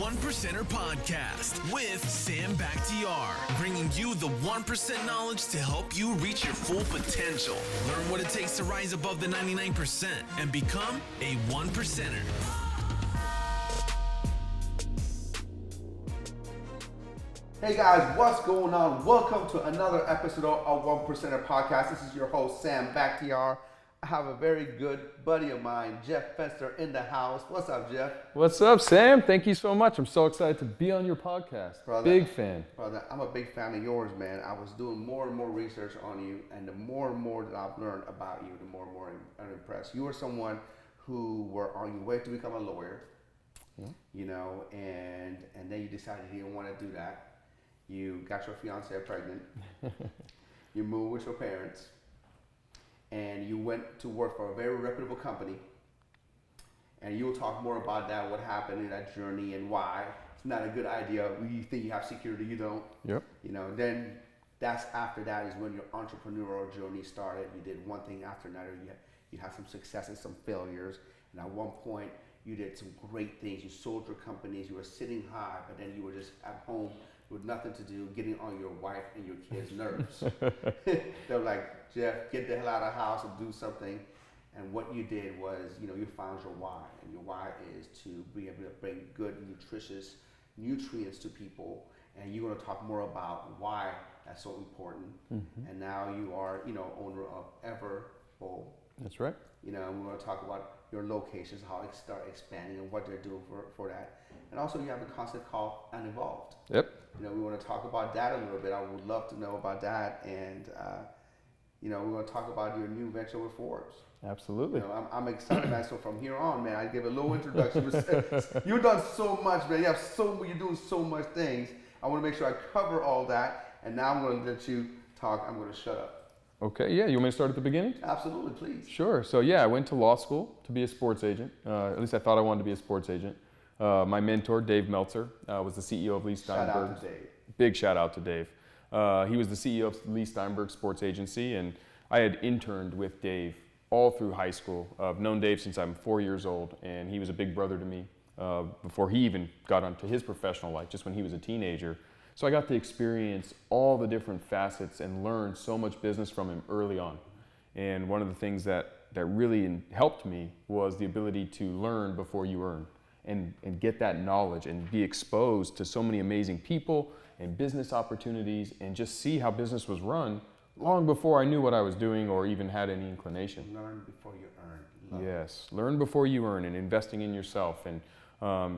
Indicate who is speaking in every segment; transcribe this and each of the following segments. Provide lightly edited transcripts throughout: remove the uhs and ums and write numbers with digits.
Speaker 1: One Percenter Podcast with Sam Bakhtiar, bringing you the 1% knowledge to help you reach your full potential. Learn what it takes to rise above the 99% and become a 1%er.
Speaker 2: Hey guys, what's going on? Welcome to another episode of One Percenter Podcast. This is your host, Sam Bakhtiar. I have a very good buddy of mine, Jeff Fenster, in the house. What's up, Jeff?
Speaker 3: What's up, Sam? Thank you so much. I'm so excited to be on your podcast.
Speaker 2: Brother,
Speaker 3: big fan.
Speaker 2: Brother, I'm a big fan of yours, man. I was doing more and more research on you, and the more and more that I've learned about you, the more and more I'm impressed. You are someone who were on your way to become a lawyer, you know, and then you decided you didn't want to do that. You got your fiancée pregnant. You moved with your parents. And you went to work for a very reputable company. And you'll talk more about that, what happened in that journey and why. It's not a good idea. You think you have security, you don't.
Speaker 3: Yep.
Speaker 2: You know, then that's after that is when your entrepreneurial journey started. You did one thing after another. You had some successes, some failures. And at one point, you did some great things. You sold your companies. You were sitting high, but then you were just at home with nothing to do, getting on your wife and your kids' nerves. They were like, Jeff, get the hell out of the house and do something. And what you did was, you know, you found your why. And your why is to be able to bring good, nutritious nutrients to people. And you're going to talk more about why that's so important. Mm-hmm. And now you are, you know, owner of Everbowl.
Speaker 3: That's right.
Speaker 2: You know, and we're going to talk about your locations, how they start expanding and what they're doing for that. And also you have a concept called Uninvolved.
Speaker 3: Yep.
Speaker 2: You know, we want to talk about that a little bit. I would love to know about that. And, you know, we're going to talk about your new venture with Forbes.
Speaker 3: Absolutely.
Speaker 2: You know, I'm excited, man. So from here on, man, I give a little introduction. You've done so much, man. You're doing so much things. I want to make sure I cover all that. And now I'm going to let you talk. I'm going to shut up.
Speaker 3: Okay, yeah. You want me to start at the beginning?
Speaker 2: Absolutely, please.
Speaker 3: Sure. So, yeah, I went to law school to be a sports agent. At least I thought I wanted to be a sports agent. My mentor, Dave Meltzer, was the CEO of Lee Steinberg.
Speaker 2: Shout out to Dave.
Speaker 3: Big shout out to Dave. He was the CEO of Lee Steinberg Sports Agency, and I had interned with Dave all through high school. I've known Dave since I'm 4 years old, and he was a big brother to me before he even got onto his professional life, just when he was a teenager. So I got to experience all the different facets and learn so much business from him early on. And one of the things that really helped me was the ability to learn before you earn. And get that knowledge and be exposed to so many amazing people and business opportunities and just see how business was run long before I knew what I was doing or even had any inclination.
Speaker 2: Learn before you earn.
Speaker 3: Yes, learn before you earn and investing in yourself. And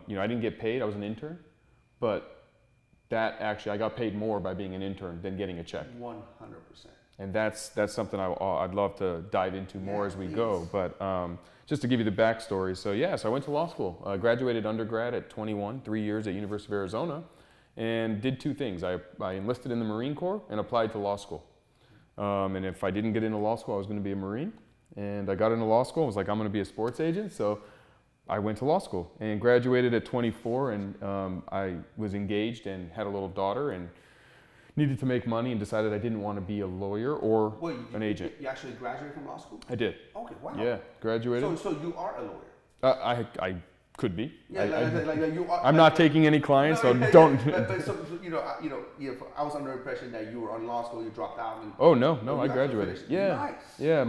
Speaker 3: you know, I didn't get paid, I was an intern, but that actually, I got paid more by being an intern than getting a check.
Speaker 2: 100%.
Speaker 3: And that's something I'd love to dive into more as we go. But just to give you the backstory, so I went to law school. I graduated undergrad at 21, 3 years at University of Arizona, and did two things. I enlisted in the Marine Corps and applied to law school. And if I didn't get into law school, I was going to be a Marine. And I got into law school. I was like, I'm going to be a sports agent. So I went to law school and graduated at 24. And I was engaged and had a little daughter and needed to make money and decided I didn't want to be a lawyer or an agent.
Speaker 2: You actually graduated from law school?
Speaker 3: I did.
Speaker 2: Okay, wow.
Speaker 3: Yeah, graduated.
Speaker 2: So you are a lawyer?
Speaker 3: I could be.
Speaker 2: Yeah, you are.
Speaker 3: I'm not taking any clients, so
Speaker 2: yeah,
Speaker 3: don't.
Speaker 2: But so I was under the impression that you were on law school, you dropped out. And,
Speaker 3: oh no, I graduated. Yeah,
Speaker 2: nice.
Speaker 3: Yeah.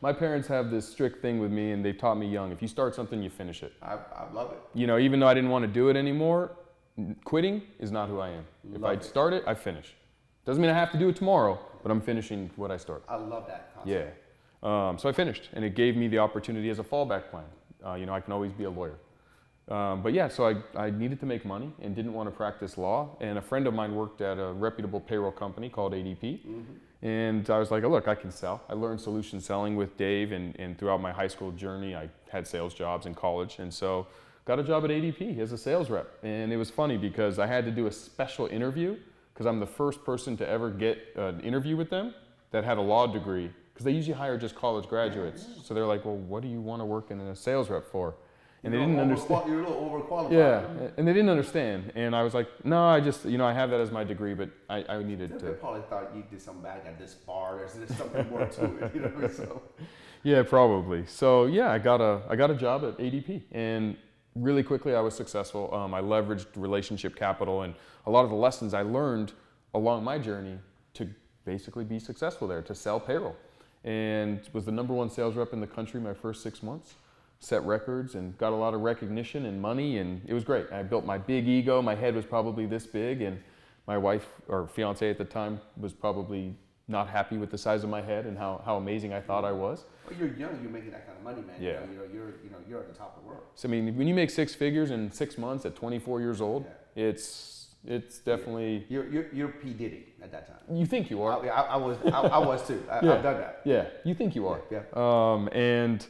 Speaker 3: My parents have this strict thing with me, and they taught me young: if you start something, you finish it.
Speaker 2: I love it.
Speaker 3: You know, even though I didn't want to do it anymore, quitting is not who I am. If I start it, I finish. Doesn't mean I have to do it tomorrow, but I'm finishing what I start.
Speaker 2: I love that concept.
Speaker 3: Yeah. So I finished, and it gave me the opportunity as a fallback plan. You know, I can always be a lawyer. But yeah, so I needed to make money and didn't want to practice law. And a friend of mine worked at a reputable payroll company called ADP. Mm-hmm. And I was like, oh, look, I can sell. I learned solution selling with Dave, and throughout my high school journey, I had sales jobs in college. And so got a job at ADP as a sales rep. And it was funny because I had to do a special interview because I'm the first person to ever get an interview with them that had a law degree, because they usually hire just college graduates. Yeah. So they're like, well, what do you want to work in a sales rep for? And they didn't understand.
Speaker 2: You're a little overqualified.
Speaker 3: Yeah, and they didn't understand. And I was like, no, I just, I have that as my degree, but I needed to.
Speaker 2: They probably thought you did something bad at this bar. There's something more to it, So.
Speaker 3: Yeah, probably. So yeah, I got a job at ADP, and really quickly I was successful. I leveraged relationship capital and a lot of the lessons I learned along my journey to basically be successful there, to sell payroll. And was the #1 sales rep in the country my first 6 months. Set records and got a lot of recognition and money, and it was great. I built my big ego. My head was probably this big, and my wife, or fiance at the time, was probably not happy with the size of my head and how amazing I thought I was.
Speaker 2: Well, you're young, you're making that kind of money, man.
Speaker 3: Yeah.
Speaker 2: You're at the top of the world.
Speaker 3: So I mean, when you make 6 figures in 6 months at 24 years old,
Speaker 2: yeah.
Speaker 3: it's definitely.
Speaker 2: You're P. Diddy at that time.
Speaker 3: You think you are?
Speaker 2: I was too. I've done that.
Speaker 3: Yeah, you think you are.
Speaker 2: Yeah.
Speaker 3: And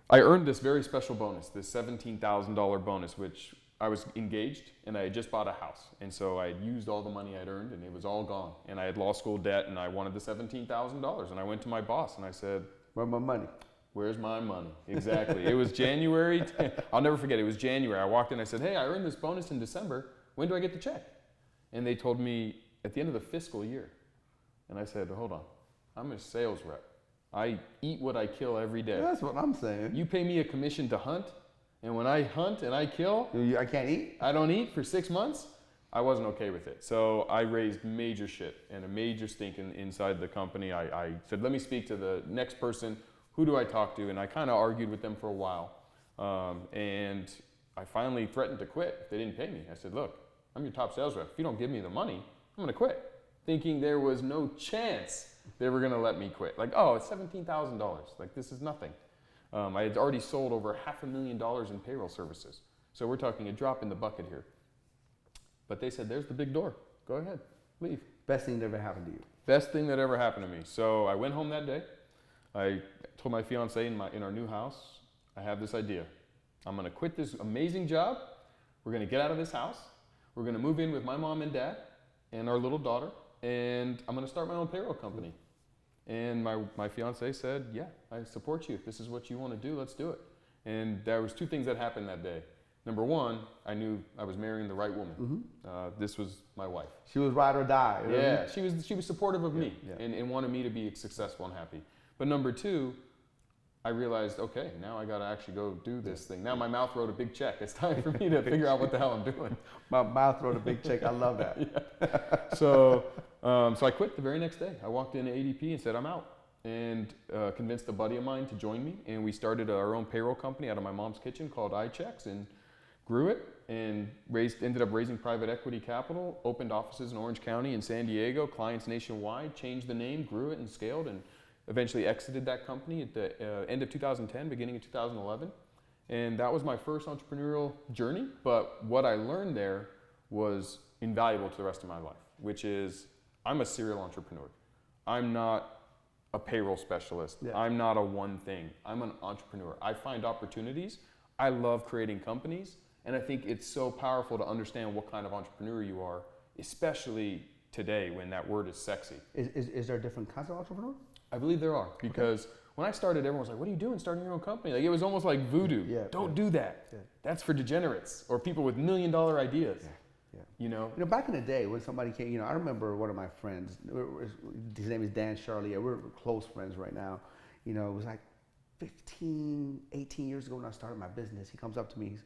Speaker 3: I earned this very special bonus, this $17,000 bonus, which I was engaged and I had just bought a house. And so I had used all the money I'd earned and it was all gone. And I had law school debt and I wanted the $17,000. And I went to my boss and I said,
Speaker 2: "Where's my money?
Speaker 3: Where's my money?" Exactly. It was January. I'll never forget. It was January. I walked in and I said, "Hey, I earned this bonus in December. When do I get the check?" And they told me at the end of the fiscal year. And I said, "Hold on. I'm a sales rep. I eat what I kill every day.
Speaker 2: That's what I'm saying.
Speaker 3: You pay me a commission to hunt, and when I hunt and I kill,
Speaker 2: I can't eat?
Speaker 3: I don't eat for 6 months." I wasn't okay with it. So I raised major shit and a major stink inside the company. I said, "Let me speak to the next person. Who do I talk to?" And I kind of argued with them for a while. And I finally threatened to quit if they didn't pay me. I said, "Look, I'm your top sales rep. If you don't give me the money, I'm gonna quit." Thinking there was no chance they were gonna let me quit. Like, oh, it's $17,000. Like, this is nothing. I had already sold over $500,000 in payroll services. So we're talking a drop in the bucket here. But they said, "There's the big door. Go ahead, leave."
Speaker 2: Best thing that ever happened to you?
Speaker 3: Best thing that ever happened to me. So I went home that day. I told my fiance in our new house, I have this idea. I'm gonna quit this amazing job. We're gonna get out of this house. We're gonna move in with my mom and dad and our little daughter. And I'm gonna start my own payroll company. And my fiance said, "Yeah, I support you. If this is what you wanna do, let's do it." And there was 2 things that happened that day. Number 1, I knew I was marrying the right woman.
Speaker 2: Mm-hmm.
Speaker 3: This was my wife.
Speaker 2: She was ride or die.
Speaker 3: Yeah, she was supportive of me
Speaker 2: yeah.
Speaker 3: and wanted me to be successful and happy. But number 2, I realized, okay, now I gotta actually go do this thing. Now my mouth wrote a big check. It's time for me to figure out what the hell I'm doing.
Speaker 2: My mouth wrote a big check. I love that.
Speaker 3: Yeah. So I quit the very next day. I walked into ADP and said, "I'm out." And convinced a buddy of mine to join me. And we started our own payroll company out of my mom's kitchen called iChecks and grew it and ended up raising private equity capital, opened offices in Orange County and San Diego, clients nationwide, changed the name, grew it and scaled, and eventually exited that company at the end of 2010, beginning of 2011. And that was my first entrepreneurial journey. But what I learned there was invaluable to the rest of my life, which is I'm a serial entrepreneur. I'm not a payroll specialist. Yeah. I'm not a one thing. I'm an entrepreneur. I find opportunities. I love creating companies. And I think it's so powerful to understand what kind of entrepreneur you are, especially today when that word is sexy.
Speaker 2: Is there different kinds of entrepreneur?
Speaker 3: I believe there are, because when I started, everyone was like, "What are you doing starting your own company?" Like, it was almost like voodoo.
Speaker 2: Yeah,
Speaker 3: Don't do that. Yeah. That's for degenerates or people with $1 million ideas.
Speaker 2: Yeah.
Speaker 3: You know,
Speaker 2: back in the day when somebody came, I remember one of my friends, his name is Dan Charlie, we're close friends right now. It was like 15, 18 years ago when I started my business. He comes up to me,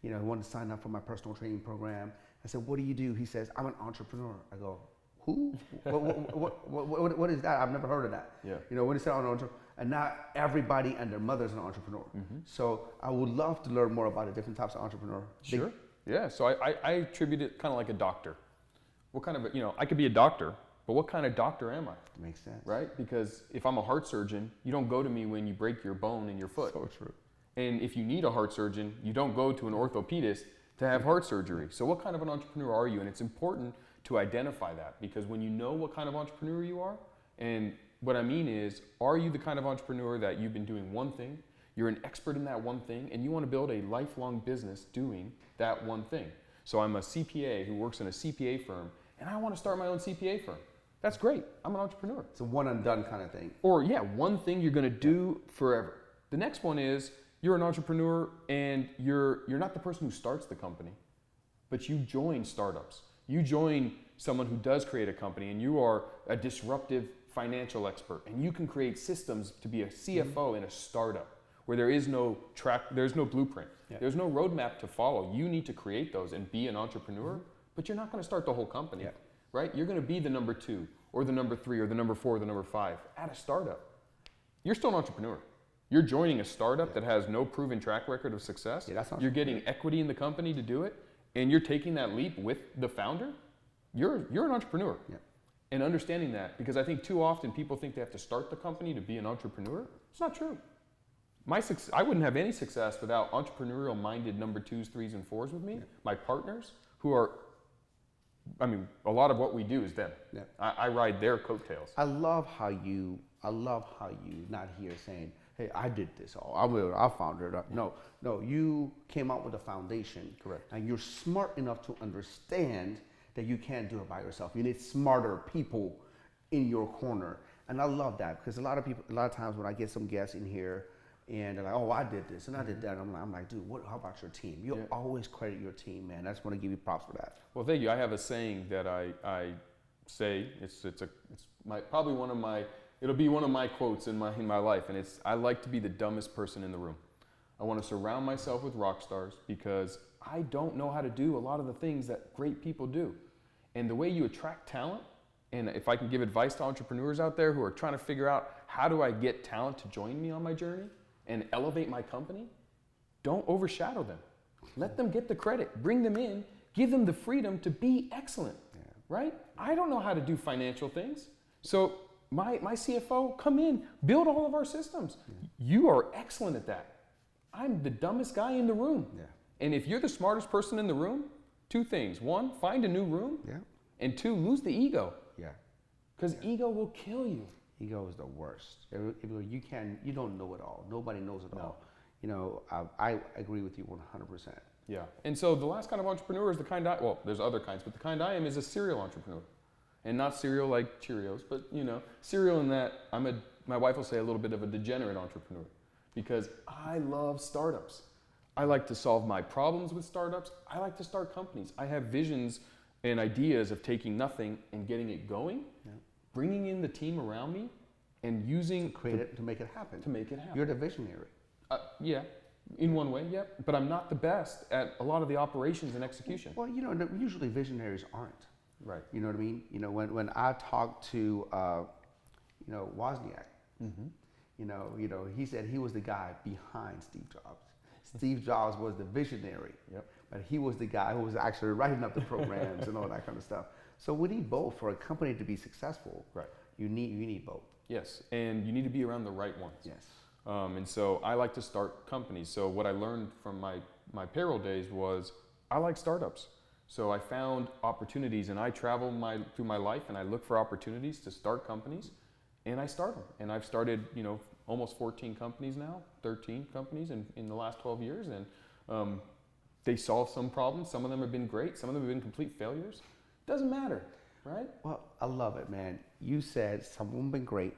Speaker 2: he wanted to sign up for my personal training program. I said, "What do you do?" He says, "I'm an entrepreneur." I go, "Who? What is that? I've never heard of that."
Speaker 3: Yeah.
Speaker 2: When he said entrepreneur, and not everybody and their mother's an entrepreneur. Mm-hmm. So I would love to learn more about the different types of entrepreneur.
Speaker 3: Sure. Yeah. So I attribute it kind of like a doctor. What kind of, I could be a doctor, but what kind of doctor am I?
Speaker 2: Makes sense.
Speaker 3: Right? Because if I'm a heart surgeon, you don't go to me when you break your bone in your foot.
Speaker 2: So true.
Speaker 3: And if you need a heart surgeon, you don't go to an orthopedist to have heart surgery. So what kind of an entrepreneur are you? And it's important to identify that, because when you know what kind of entrepreneur you are, and what I mean is, are you the kind of entrepreneur that you've been doing one thing, you're an expert in that one thing, and you want to build a lifelong business doing that one thing? So I'm a CPA who works in a CPA firm, and I want to start my own CPA firm. That's great. I'm an entrepreneur.
Speaker 2: It's a one and done kind of thing.
Speaker 3: Or one thing you're going to do forever. The next one is, you're an entrepreneur and you're not the person who starts the company, but you join startups. You join someone who does create a company, and you are a disruptive financial expert, and you can create systems to be a CFO in a startup, where there is no track, there's no blueprint,
Speaker 2: Yeah.
Speaker 3: there's no roadmap to follow. You need to create those and be an entrepreneur, but you're not going to start the whole company,
Speaker 2: Yeah.
Speaker 3: right? You're going to be the number 2 or the number 3 or the number 4 or the number 5 at a startup. You're still an entrepreneur. You're joining a startup that has no proven track record of success.
Speaker 2: Yeah, that's
Speaker 3: you're getting equity in the company to do it, and you're taking that leap with the founder. You're an entrepreneur.
Speaker 2: Yeah.
Speaker 3: And understanding that, because I think too often people think they have to start the company to be an entrepreneur. It's not true. I wouldn't have any success without entrepreneurial minded number 2s, 3s, and 4s with me. Yeah. My partners, who are, I mean, a lot of what we do is them. Yeah. I ride their coattails.
Speaker 2: I love how you not here saying, hey, I did this all. I founded it. No, you came up with a foundation.
Speaker 3: Correct.
Speaker 2: And you're smart enough to understand that you can't do it by yourself. You need smarter people in your corner. And I love that, because a lot of times when I get some guests in here and they're like, oh, I did this and I did that. I'm like, dude, how about your team? You always credit your team, man. I just want to give you props for that.
Speaker 3: Well, thank you. I have a saying that I say. It'll be one of my quotes in my life, and it's, I like to be the dumbest person in the room. I want to surround myself with rock stars, because I don't know how to do a lot of the things that great people do. And the way you attract talent, and if I can give advice to entrepreneurs out there who are trying to figure out how do I get talent to join me on my journey and elevate my company, don't overshadow them. Let them get the credit, bring them in, give them the freedom to be excellent, right? I don't know how to do financial things. So my CFO, come in, build all of our systems. You are excellent at that. I'm the dumbest guy in the room. Yeah. And if you're the smartest person in the room, 2 things. 1, find a new room. Yeah. And 2, lose the ego. Yeah. Because ego will kill you.
Speaker 2: Ego is the worst. You don't know it all. Nobody knows it all. You know, I agree with you 100%.
Speaker 3: Yeah. And so the last kind of entrepreneur is the kind there's other kinds, but the kind I am is a serial entrepreneur. And not cereal like Cheerios, but cereal in that my wife will say a little bit of a degenerate entrepreneur, because I love startups. I like to solve my problems with startups. I like to start companies. I have visions and ideas of taking nothing and getting it going, bringing in the team around me, and using
Speaker 2: to make it happen. You're the visionary.
Speaker 3: Yeah, in one way, yeah. But I'm not the best at a lot of the operations and execution.
Speaker 2: Well, usually visionaries aren't.
Speaker 3: Right.
Speaker 2: You know what I mean? When I talked to, Wozniak, he said he was the guy behind Steve Jobs. Steve Jobs was the visionary, but he was the guy who was actually writing up the programs and all that kind of stuff. So we need both for a company to be successful. Right. You need both.
Speaker 3: Yes, and you need to be around the right ones.
Speaker 2: Yes.
Speaker 3: And so I like to start companies. So what I learned from my payroll days was I like startups. So I found opportunities, and I travel through my life, and I look for opportunities to start companies, and I start them. And I've started, almost 14 companies now, 13 companies in the last 12 years, and they solve some problems. Some of them have been great. Some of them have been complete failures. Doesn't matter, right?
Speaker 2: Well, I love it, man. You said some of them have been great,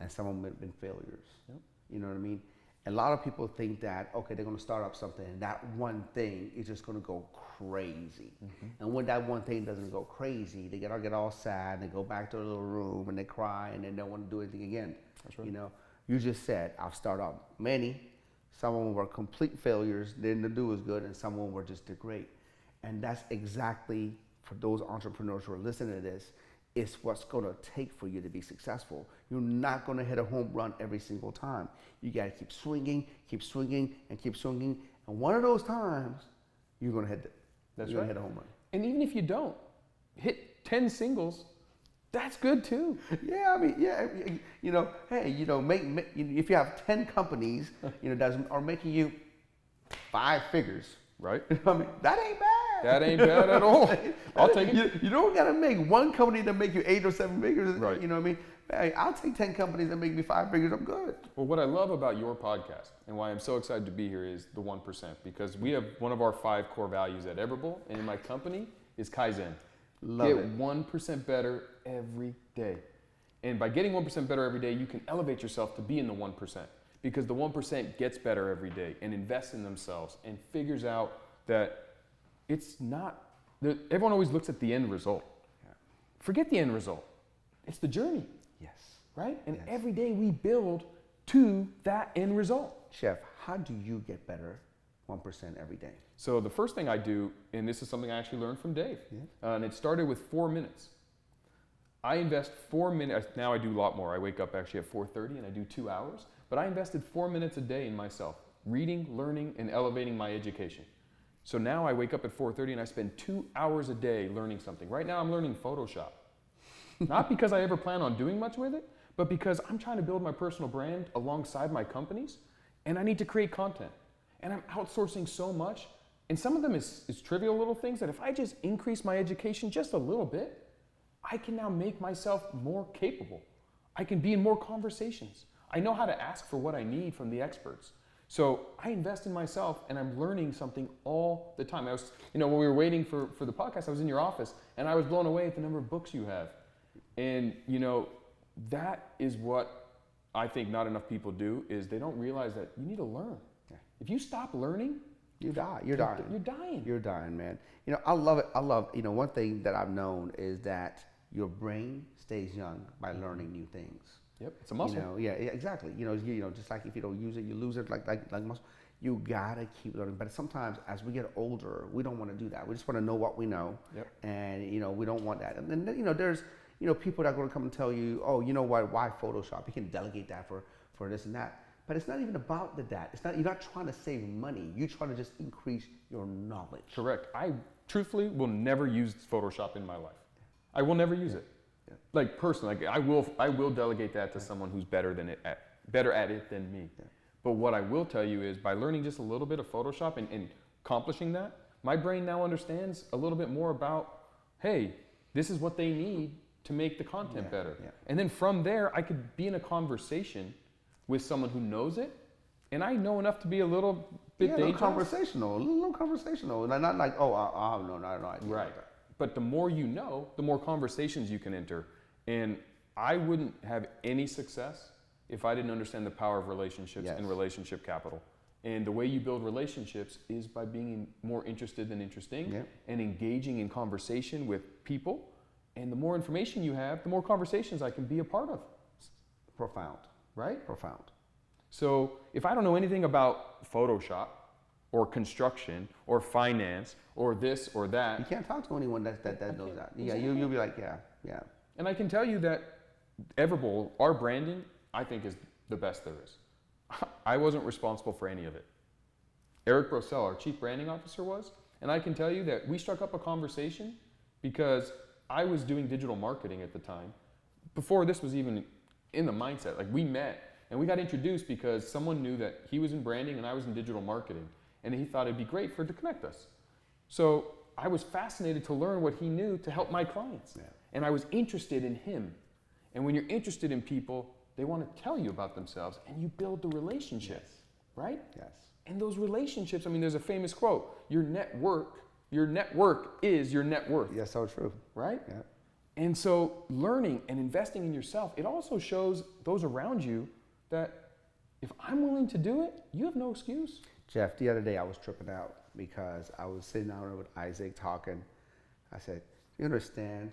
Speaker 2: and some of them have been failures. Yep. You know what I mean? A lot of people think that, okay, they're going to start up something, and that one thing is just going to go crazy. Mm-hmm. And when that one thing doesn't go crazy, they get all sad, and they go back to their little room, and they cry, and they don't want to do anything again.
Speaker 3: That's right.
Speaker 2: You just said, I've started up many. Some of them were complete failures, didn't do as good, and some of them were just great. And that's exactly, for those entrepreneurs who are listening to this, it's what's going to take for you to be successful. You're not going to hit a home run every single time. You got to keep swinging, and keep swinging. And one of those times, you're going to hit hit a home run.
Speaker 3: And even if you don't hit 10 singles, that's good too.
Speaker 2: Yeah, I mean, if you have 10 companies, that are making you 5 figures,
Speaker 3: right?
Speaker 2: I mean, that ain't bad.
Speaker 3: That ain't bad at all. I'll take it.
Speaker 2: You don't gotta make one company that make you 8 or 7 figures.
Speaker 3: Right.
Speaker 2: You know what I mean? Hey, I'll take 10 companies that make me 5 figures. I'm good.
Speaker 3: Well, what I love about your podcast and why I'm so excited to be here is the 1%, because we have one of our 5 core values at Everbowl and in my company is Kaizen.
Speaker 2: Love
Speaker 3: Get
Speaker 2: it.
Speaker 3: 1% better every day. And by getting 1% better every day, you can elevate yourself to be in the 1%, because the 1% gets better every day and invests in themselves and figures out that it's not, everyone always looks at the end result. Yeah. Forget the end result. It's the journey.
Speaker 2: Yes.
Speaker 3: Right? And
Speaker 2: yes.
Speaker 3: every day we build to that end result.
Speaker 2: Chef, how do you get better 1% every day?
Speaker 3: So the first thing I do, and this is something I actually learned from Dave, and it started with 4 minutes. I invest 4 minutes, now I do a lot more. I wake up actually at 4:30 and I do 2 hours, but I invested 4 minutes a day in myself, reading, learning, and elevating my education. So now I wake up at 4:30 and I spend 2 hours a day learning something. Right now I'm learning Photoshop. Not because I ever plan on doing much with it, but because I'm trying to build my personal brand alongside my companies, and I need to create content. And I'm outsourcing so much, and some of them is trivial little things that if I just increase my education just a little bit, I can now make myself more capable. I can be in more conversations. I know how to ask for what I need from the experts. So I invest in myself, and I'm learning something all the time. I was, when we were waiting for the podcast, I was in your office, and I was blown away at the number of books you have. And that is what I think not enough people do, is they don't realize that you need to learn. Yeah. If you stop learning,
Speaker 2: you die. You're dying.
Speaker 3: You're dying.
Speaker 2: You're dying, man. I love it. I love, one thing that I've known is that your brain stays young by learning new things.
Speaker 3: Yep, it's a muscle.
Speaker 2: Yeah, exactly. Just like if you don't use it, you lose it. Like muscle. You gotta keep learning. But sometimes, as we get older, we don't want to do that. We just want to know what we know. Yep. And we don't want that. And then there's people that are going to come and tell you, oh, you know what? Why Photoshop? You can delegate that for this and that. But it's not even about that. It's not. You're not trying to save money. You're trying to just increase your knowledge.
Speaker 3: Correct. I truthfully will never use Photoshop in my life. I will never use it. Yeah. Like personally, I will delegate that to someone who's better at it than me. Yeah. But what I will tell you is, by learning just a little bit of Photoshop and accomplishing that, my brain now understands a little bit more about, hey, this is what they need to make the content better. Yeah. And then from there, I could be in a conversation with someone who knows it, and I know enough to be a little bit dangerous. A little conversational, not like, oh, I don't know.
Speaker 2: Right.
Speaker 3: But the more you know, the more conversations you can enter. And I wouldn't have any success if I didn't understand the power of relationships and relationship capital. And the way you build relationships is by being more interested than interesting and engaging in conversation with people. And the more information you have, the more conversations I can be a part of.
Speaker 2: Profound.
Speaker 3: Right?
Speaker 2: Profound.
Speaker 3: So if I don't know anything about Photoshop or construction or finance or this or that,
Speaker 2: you can't talk to anyone that knows that. Yeah, you'll be like, yeah.
Speaker 3: And I can tell you that Everbowl, our branding, I think is the best there is. I wasn't responsible for any of it. Eric Brosell, our chief branding officer, was. And I can tell you that we struck up a conversation because I was doing digital marketing at the time, before this was even in the mindset. Like, we met and we got introduced because someone knew that he was in branding and I was in digital marketing. And he thought it'd be great to connect us. So I was fascinated to learn what he knew to help my clients. Yeah. And I was interested in him. And when you're interested in people, they want to tell you about themselves, and you build the relationship, right?
Speaker 2: Yes.
Speaker 3: And those relationships, there's a famous quote, your network is your net worth.
Speaker 2: Yeah, so true.
Speaker 3: Right?
Speaker 2: Yeah.
Speaker 3: And so learning and investing in yourself, it also shows those around you that if I'm willing to do it, you have no excuse.
Speaker 2: Jeff, the other day I was tripping out because I was sitting down with Isaac talking. I said, you understand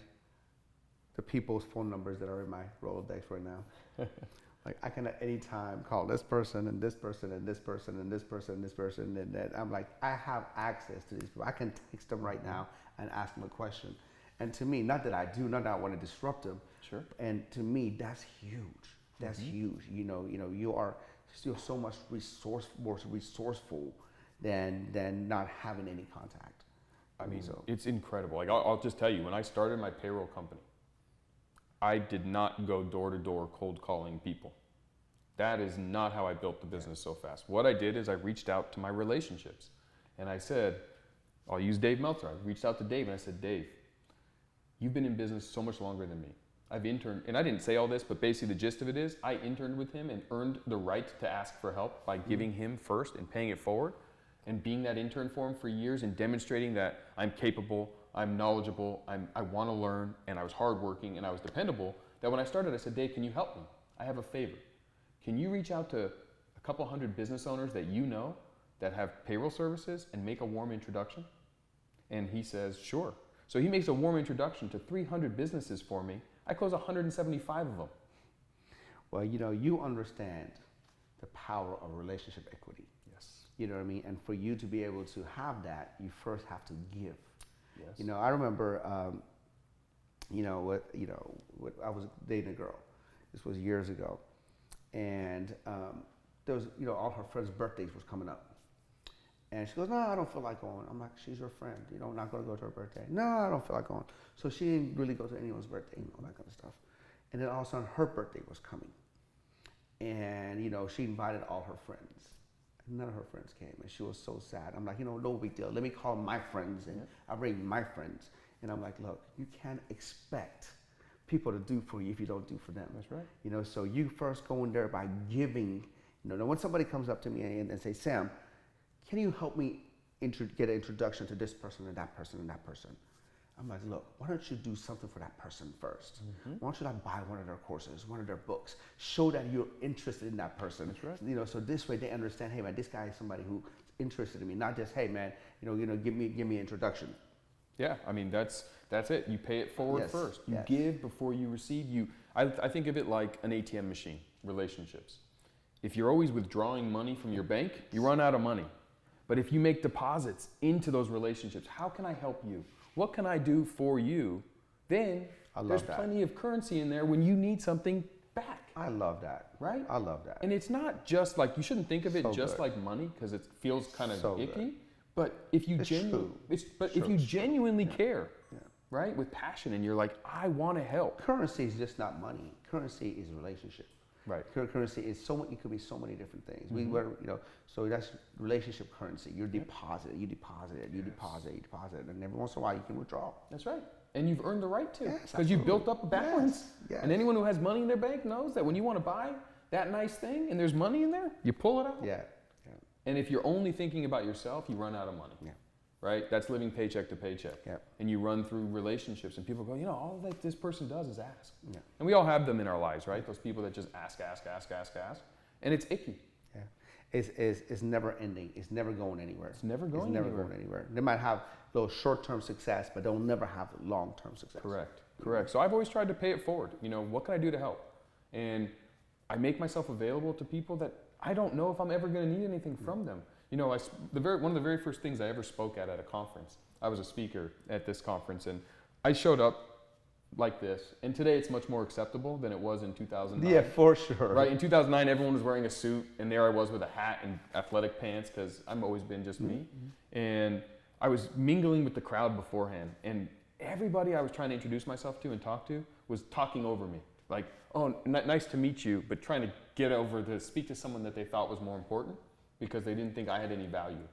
Speaker 2: the people's phone numbers that are in my Rolodex right now? Like, I can at any time call this person and this person and this person and this person and this person, and then I'm like, I have access to these people. I can text them right now and ask them a question. And to me, not that I want to disrupt them.
Speaker 3: Sure.
Speaker 2: And to me, that's huge. That's huge. You're so much more resourceful than not having any contact.
Speaker 3: It's incredible. Like, I'll just tell you, when I started my payroll company, I did not go door to door cold calling people. That is not how I built the business so fast. What I did is I reached out to my relationships, and I said, I'll use Dave Meltzer. I reached out to Dave and I said, Dave, you've been in business so much longer than me. I've interned, and I didn't say all this, but basically the gist of it is I interned with him and earned the right to ask for help by giving him first and paying it forward, and being that intern for him for years and demonstrating that I'm capable, I'm knowledgeable, I want to learn, and I was hardworking and I was dependable. That when I started, I said, Dave, can you help me? I have a favor. Can you reach out to a couple hundred business owners that you know that have payroll services and make a warm introduction? And he says, sure. So he makes a warm introduction to 300 businesses for me. I close 175 of them.
Speaker 2: Well, you understand the power of relationship equity.
Speaker 3: Yes.
Speaker 2: You know what I mean? And for you to be able to have that, you first have to give.
Speaker 3: Yes.
Speaker 2: You know, I remember, I was dating a girl. This was years ago, and there was, all her friends' birthdays was coming up. And she goes, no, I don't feel like going. I'm like, she's your friend. I'm not going to go to her birthday. No, I don't feel like going. So she didn't really go to anyone's birthday and all that kind of stuff. And then all of a sudden, her birthday was coming. And, she invited all her friends. None of her friends came, and she was so sad. I'm like, no big deal. Let me call my friends, and I'll bring my friends. And I'm like, look, you can't expect people to do for you if you don't do for them.
Speaker 3: That's right.
Speaker 2: So you first go in there by giving. When somebody comes up to me and say, Sam, can you help me get an introduction to this person and that person and that person? I'm like, look, why don't you do something for that person first? Mm-hmm. Why don't you buy one of their courses, one of their books? Show that you're interested in that person.
Speaker 3: That's right.
Speaker 2: So this way they understand, hey man, this guy is somebody who's interested in me, not just, hey man, give me an introduction.
Speaker 3: Yeah, I mean that's it. You pay it forward first. You give before you receive. I think of it like an ATM machine. Relationships. If you're always withdrawing money from your bank, you run out of money. But if you make deposits into those relationships, how can I help you? What can I do for you? Then there's plenty of currency in there when you need something back.
Speaker 2: I love that.
Speaker 3: Right?
Speaker 2: I love that.
Speaker 3: And it's not just like, you shouldn't think of it just like money, because it feels kind of icky.
Speaker 2: Good.
Speaker 3: But if you genuinely care, right, with passion, and you're like, I want to help.
Speaker 2: Currency is just not money. Currency is relationship.
Speaker 3: Right.
Speaker 2: Currency is it could be so many different things. Mm-hmm. So that's relationship currency. You deposit it, and every once in a while you can withdraw.
Speaker 3: That's right. And you've earned the right to, because you've built up a balance.
Speaker 2: Yes.
Speaker 3: And anyone who has money in their bank knows that when you want to buy that nice thing and there's money in there, you pull it out.
Speaker 2: Yeah.
Speaker 3: And if you're only thinking about yourself, you run out of money. Yeah. Right? That's living paycheck to paycheck.
Speaker 2: Yeah.
Speaker 3: And you run through relationships, and people go, all that this person does is ask.
Speaker 2: Yeah.
Speaker 3: And we all have them in our lives, right? Those people that just ask. And it's icky.
Speaker 2: Yeah. It's never ending. It's never going anywhere.
Speaker 3: It's never going anywhere.
Speaker 2: They might have little short-term success, but they'll never have long-term success.
Speaker 3: Correct. So I've always tried to pay it forward. What can I do to help? And I make myself available to people that I don't know if I'm ever going to need anything from them. One of the very first things I ever spoke at a conference, I was a speaker at this conference, and I showed up like this. And today it's much more acceptable than it was in 2009.
Speaker 2: Yeah, for sure.
Speaker 3: Right, in 2009 everyone was wearing a suit, and there I was with a hat and athletic pants, because I've always been just me. And I was mingling with the crowd beforehand, and everybody I was trying to introduce myself to and talk to was talking over me. Like, oh, nice to meet you, but trying to get over to speak to someone that they thought was more important, because they didn't think I had any value.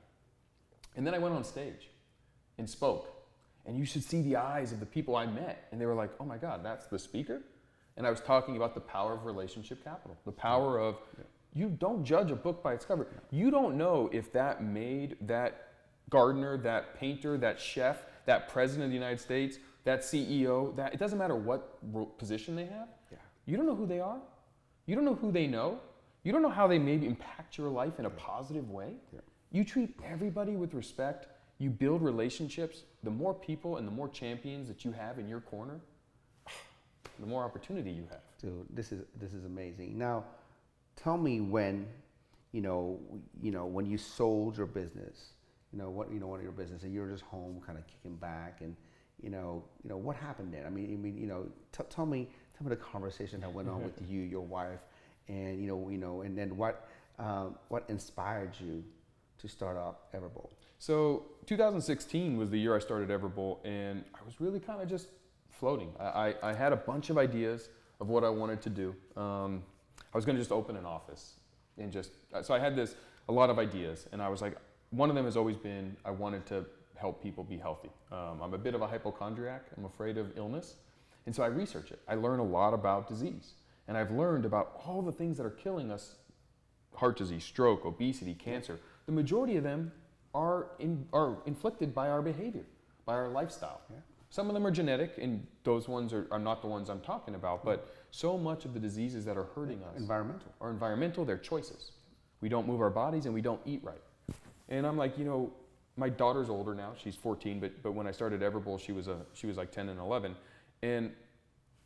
Speaker 3: And then I went on stage and spoke. And you should see the eyes of the people I met. And they were like, oh my God, that's the speaker? And I was talking about the power of relationship capital. The power of, you don't judge a book by its cover. You don't know if that maid, that gardener, that painter, that chef, that president of the United States, that CEO, it doesn't matter what position they have. Yeah. You don't know who they are. You don't know who they know. You don't know how they maybe impact your life in a positive way. Yeah. You treat everybody with respect. You build relationships. The more people and the more champions that you have in your corner, the more opportunity you have.
Speaker 2: Dude, this is amazing. Now, tell me when, when you sold your business, one of your business, and you're just home, kind of kicking back, and what happened then? I mean, tell me the conversation that went on with you, your wife. And and then what inspired you to start up Everbowl? So
Speaker 3: 2016 was the year I started Everbowl, and I was really kind of just floating. I had a bunch of ideas of what I wanted to do. I was going to just open an office, and so I had a lot of ideas, and I was like, one of them has always been I wanted to help people be healthy. I'm a bit of a hypochondriac. I'm afraid of illness, and so I research it. I learn a lot about disease. And I've learned about all the things that are killing us: heart disease, stroke, obesity, cancer. The majority of them are inflicted by our behavior, by our lifestyle. Yeah. Some of them are genetic, and those ones are not the ones I'm talking about, but so much of the diseases that are hurting us are environmental, they're choices. We don't move our bodies, and we don't eat right. And I'm like, my daughter's older now, she's 14, but when I started Everbowl, she was like 10 and 11. And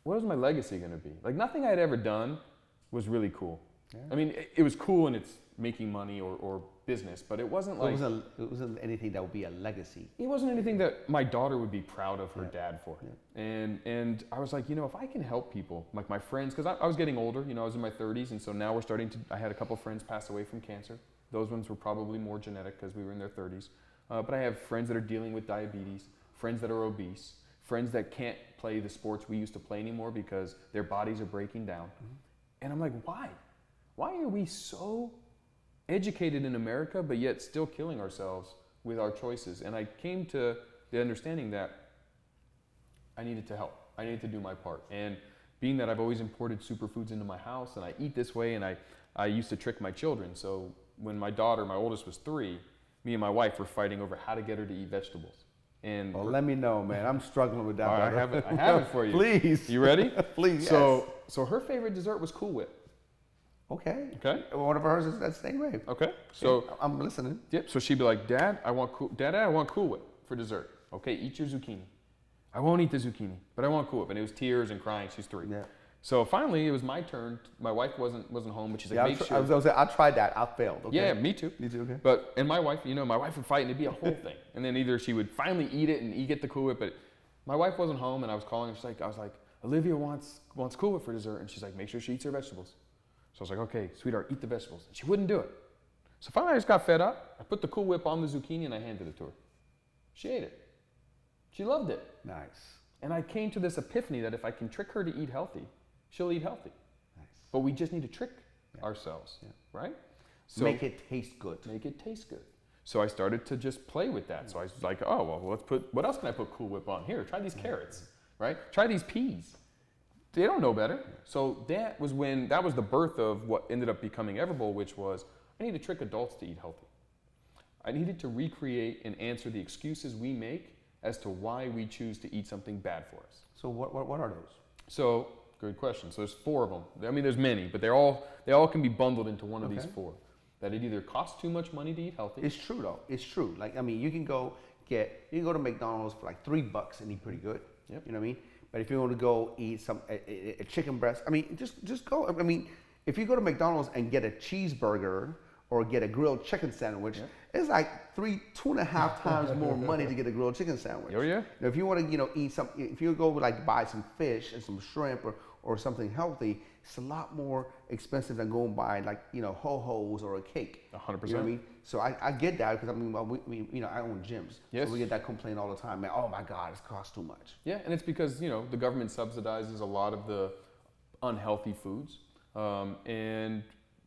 Speaker 3: what was my legacy going to be? Like, nothing I had ever done was really cool.
Speaker 2: Yeah.
Speaker 3: I mean, it was cool and it's making money or business, but it wasn't like
Speaker 2: it wasn't anything that would be a legacy.
Speaker 3: it wasn't anything that my daughter would be proud of her dad for.
Speaker 2: Yeah.
Speaker 3: And I was like, if I can help people, like my friends, because I was getting older, I was in my 30s, and so now we're starting to, I had a couple friends pass away from cancer. Those ones were probably more genetic because we were in their 30s. But I have friends that are dealing with diabetes, friends that are obese, friends that can't play the sports we used to play anymore because their bodies are breaking down. And I'm like, why? Why are we so educated in America, but yet still killing ourselves with our choices? And I came to the understanding that I needed to help. I needed to do my part. And being that I've always imported superfoods into my house and I eat this way, and I used to trick my children. So when my daughter, my oldest, was 3, me and my wife were fighting over how to get her to eat vegetables. And
Speaker 2: well, let me know, man. I'm struggling with that.
Speaker 3: I have it for you.
Speaker 2: Please.
Speaker 3: You ready?
Speaker 2: Please.
Speaker 3: So her favorite dessert was Cool Whip.
Speaker 2: Okay.
Speaker 3: Okay.
Speaker 2: One of hers is that same way.
Speaker 3: Okay. So
Speaker 2: I'm listening.
Speaker 3: Yep. So she'd be like, Dad, I want Cool Whip for dessert. Okay, eat your zucchini. I won't eat the zucchini, but I want Cool Whip. And it was tears and crying. She's 3.
Speaker 2: Yeah.
Speaker 3: So finally, it was my turn. My wife wasn't home, but she's like, make sure.
Speaker 2: I was gonna say, I tried that. I failed. Okay.
Speaker 3: Yeah, me too.
Speaker 2: Me too. Okay.
Speaker 3: But and my wife, my wife would fight, and it'd be a whole thing. And then either she would finally eat it and get the Cool Whip, but my wife wasn't home, and I was calling her. I was like, Olivia wants Cool Whip for dessert, and she's like, make sure she eats her vegetables. So I was like, okay, sweetheart, eat the vegetables. And she wouldn't do it. So finally, I just got fed up. I put the Cool Whip on the zucchini, and I handed it to her. She ate it. She loved it.
Speaker 2: Nice.
Speaker 3: And I came to this epiphany that if I can trick her to eat healthy, she'll eat healthy.
Speaker 2: Nice.
Speaker 3: But we just need to trick ourselves, right?
Speaker 2: So make it taste good.
Speaker 3: Make it taste good. So I started to just play with that. So I was like, oh, well, what else can I put Cool Whip on? Here, try these carrots, right? Try these peas. They don't know better. So that was the birth of what ended up becoming Everbowl, which was, I need to trick adults to eat healthy. I needed to recreate and answer the excuses we make as to why we choose to eat something bad for us.
Speaker 2: So what are those?
Speaker 3: So, good question. So there's 4 of them. I mean, there's many, but they all can be bundled into one of these 4. That it either costs too much money to eat healthy.
Speaker 2: It's true though. It's true. Like, I mean, you can go to McDonald's for like $3 and eat pretty good.
Speaker 3: Yep.
Speaker 2: You know what I mean? But if you want to go eat a chicken breast, I mean, just go. I mean, if you go to McDonald's and get a cheeseburger or get a grilled chicken sandwich, it's like 2.5 times more money to get a grilled chicken sandwich.
Speaker 3: Oh yeah.
Speaker 2: Now, if you want to, eat some, if you go like buy some fish and some shrimp or something healthy, it's a lot more expensive than going buy like ho-hos or a cake.
Speaker 3: 100%.
Speaker 2: You know what I mean? So I get that because I mean, I own gyms.
Speaker 3: Yes.
Speaker 2: So we get that complaint all the time, man. Oh my God, it costs too much.
Speaker 3: Yeah, and it's because the government subsidizes a lot of the unhealthy foods, and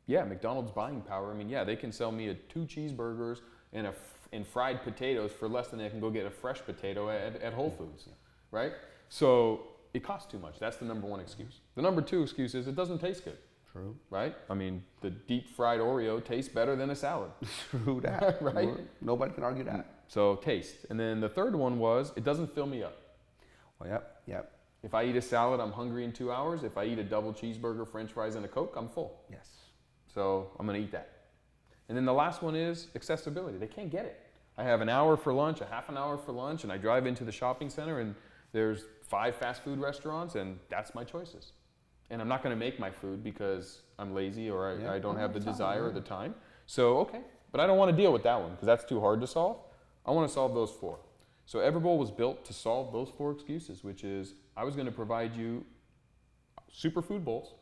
Speaker 3: yeah, McDonald's buying power. I mean, yeah, they can sell me 2 cheeseburgers and fried potatoes for less than I can go get a fresh potato at Whole Foods, right? So it costs too much. That's the number 1 excuse. The number 2 excuse is it doesn't taste good.
Speaker 2: True.
Speaker 3: Right? I mean, the deep fried Oreo tastes better than a salad.
Speaker 2: True that.
Speaker 3: Right?
Speaker 2: Nobody can argue that.
Speaker 3: So taste. And then the third one was it doesn't fill me up.
Speaker 2: Well, yep.
Speaker 3: If I eat a salad, I'm hungry in 2 hours. If I eat a double cheeseburger, French fries, and a Coke, I'm full.
Speaker 2: Yes.
Speaker 3: So I'm going to eat that. And then the last one is accessibility. They can't get it. I have an hour for lunch, a half an hour for lunch, and I drive into the shopping center and there's 5 fast food restaurants, and that's my choices. And I'm not going to make my food because I'm lazy or I don't have the desire or the time. So, okay. But I don't want to deal with that one because that's too hard to solve. I want to solve those 4. So Everbowl was built to solve those 4 excuses, which is I was going to provide you superfood bowls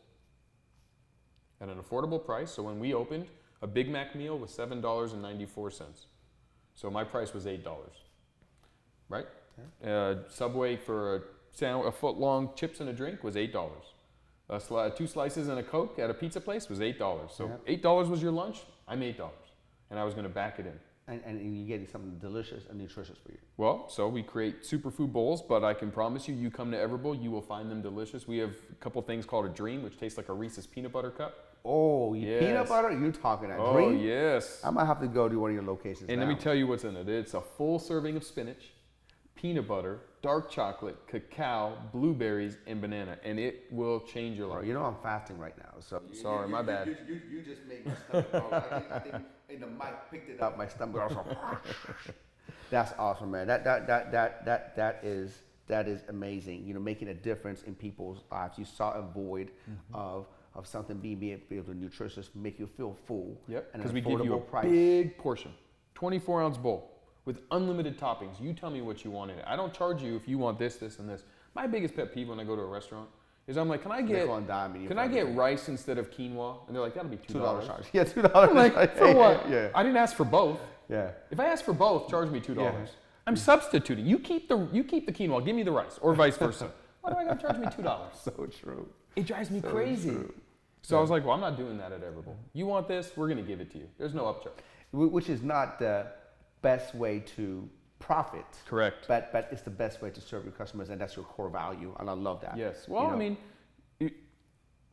Speaker 3: at an affordable price. So when we opened, a Big Mac meal was $7.94. So my price was $8, right? Subway for a foot-long chips and a drink was $8. 2 slices and a Coke at a pizza place was $8. So $8 was your lunch, I'm $8. And I was going to back it in.
Speaker 2: And you're getting something delicious and nutritious for you.
Speaker 3: Well, so we create superfood bowls, but I can promise you come to Everbowl, you will find them delicious. We have a couple things called a Dream, which tastes like a Reese's peanut butter cup.
Speaker 2: Oh, yes. Peanut butter? You're talking that Dream?
Speaker 3: Oh, yes.
Speaker 2: I might have to go to one of your locations
Speaker 3: And
Speaker 2: now.
Speaker 3: let me tell you what's in it. It's a full serving of spinach, peanut butter, dark chocolate, cacao, blueberries, and banana, and it will change your life.
Speaker 2: Bro, I'm fasting right now, so
Speaker 3: Sorry, my bad.
Speaker 2: You just made my stomach go. I think the mic picked it up. My stomach goes. That's awesome, man. That is amazing. Making a difference in people's lives. You saw a void of of something being able to nutritious, make you feel full.
Speaker 3: Yep,
Speaker 2: and
Speaker 3: because
Speaker 2: an
Speaker 3: we give you a
Speaker 2: price.
Speaker 3: big portion, 24-ounce bowl with unlimited toppings. You tell me what you want in it. I don't charge you if you want this, this, and this. My biggest pet peeve when I go to a restaurant is I'm like, can I get rice instead of quinoa? And they're like, that'll be $2.
Speaker 2: charge. Yeah, $2.
Speaker 3: I'm like, for what?
Speaker 2: Yeah.
Speaker 3: I didn't ask for both.
Speaker 2: Yeah.
Speaker 3: If I ask for both, charge me $2.
Speaker 2: Yeah.
Speaker 3: I'm substituting. You keep the quinoa, give me the rice, or vice versa. Why do I gotta charge me $2?
Speaker 2: So true.
Speaker 3: It drives me crazy.
Speaker 2: True.
Speaker 3: So I was like, well, I'm not doing that at Everbowl. You want this? We're gonna give it to you. There's no upcharge.
Speaker 2: Which is not the best way to profit.
Speaker 3: Correct.
Speaker 2: But it's the best way to serve your customers, and that's your core value, and I love that.
Speaker 3: Yes. Well, I mean,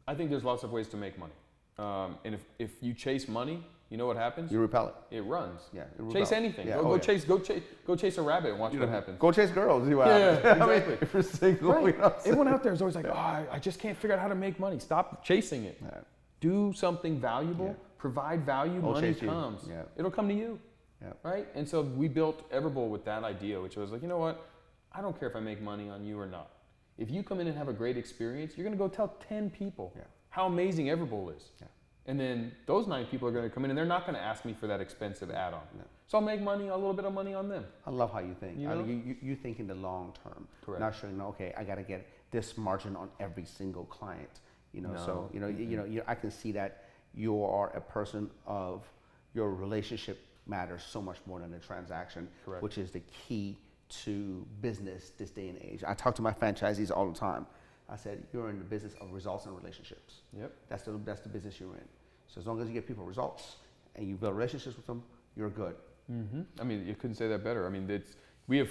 Speaker 3: I think there's lots of ways to make money. And if you chase money, you know what happens?
Speaker 2: You repel it.
Speaker 3: It runs.
Speaker 2: Yeah.
Speaker 3: Chase anything.
Speaker 2: Yeah.
Speaker 3: Go chase a rabbit and watch what happens.
Speaker 2: Go chase girls. See what happens.
Speaker 3: Exactly.
Speaker 2: I mean, if you're single,
Speaker 3: right. Everyone out there is always like, I just can't figure out how to make money. Stop chasing it.
Speaker 2: Yeah.
Speaker 3: Do something valuable. Provide value. Money comes.
Speaker 2: Yeah.
Speaker 3: It'll come to you.
Speaker 2: Yeah.
Speaker 3: Right? And so we built Everbowl with that idea, which was like, you know what? I don't care if I make money on you or not. If you come in and have a great experience, you're going to go tell 10 people how amazing Everbowl is. Yeah. And then those 9 people are going to come in and they're not going to ask me for that expensive add-on. No. So I'll make money, a little bit of money on them.
Speaker 2: I love how you think.
Speaker 3: You know?
Speaker 2: You think in the long term.
Speaker 3: Correct.
Speaker 2: Not showing, okay, I got to get this margin on every single client. So I can see that you are a person of your relationship matters so much more than the transaction,
Speaker 3: Correct.
Speaker 2: Which is the key to business this day and age. I talk to my franchisees all the time. I said, you're in the business of results and relationships. Yep. That's the business you're in. So as long as you get people results and you build relationships with them, you're good.
Speaker 3: Mm-hmm. I mean, you couldn't say that better. I mean, we have